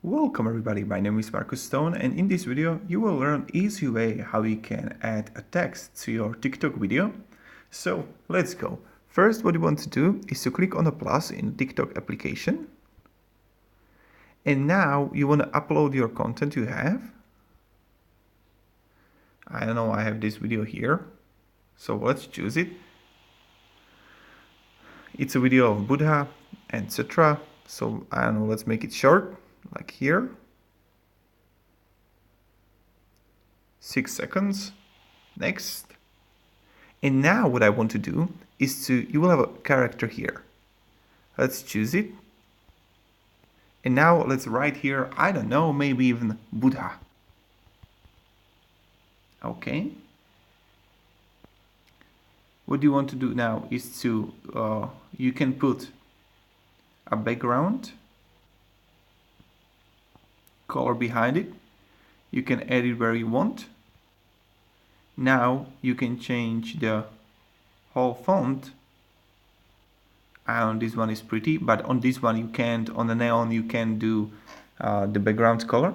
Welcome everybody, my name is Marcus Stone, and in this video you will learn easy way how you can add a text to your TikTok video. So let's go. First, what you want to do is to click on the plus in the TikTok application. And now you want to upload your content you have. I don't know, I have this video here. So let's choose it. It's a video of Buddha, etc. So I don't know, let's make it short, like here. 6 seconds. Next. And now what I want to do is you will have a character here. Let's choose it. And now let's write here, I don't know, maybe even Buddha. Okay. What you want to do now is you can put a background color behind it. You can add it where you want. Now you can change the whole font. And this one is pretty, but on this one you can't. On the neon you can do the background color.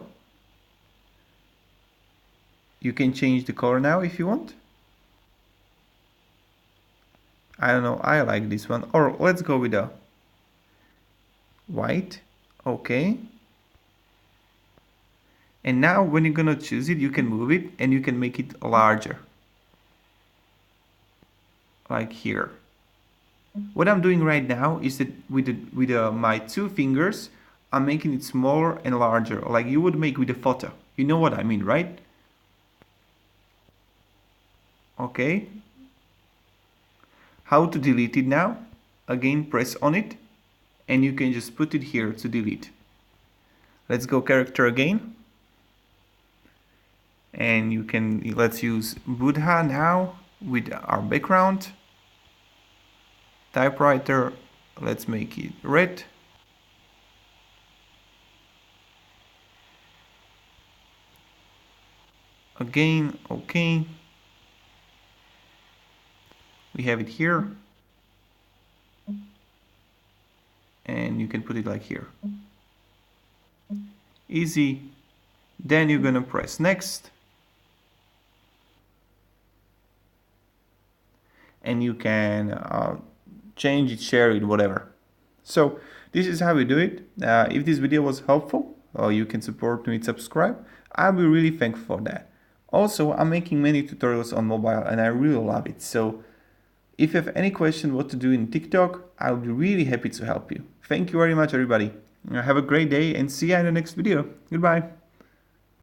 You can change the color now if you want. I don't know, I like this one. Or let's go with a white. Okay. And now when you're gonna choose it, you can move it and you can make it larger. Like here. What I'm doing right now is that with my two fingers, I'm making it smaller and larger, like you would make with a photo. You know what I mean, right? Okay. How to delete it now? Again, press on it and you can just put it here to delete. Let's go character again. And let's use Buddha now with our background. Typewriter, let's make it red. Again, okay. We have it here. And you can put it like here. Easy. Then you're gonna press next. And you can change it, share it, whatever. So this is how we do it. If this video was helpful, or you can support me and subscribe, I'll be really thankful for that. Also, I'm making many tutorials on mobile and I really love it. So if you have any question what to do in TikTok, I'll be really happy to help you. Thank you very much, everybody. Have a great day and see you in the next video. Goodbye.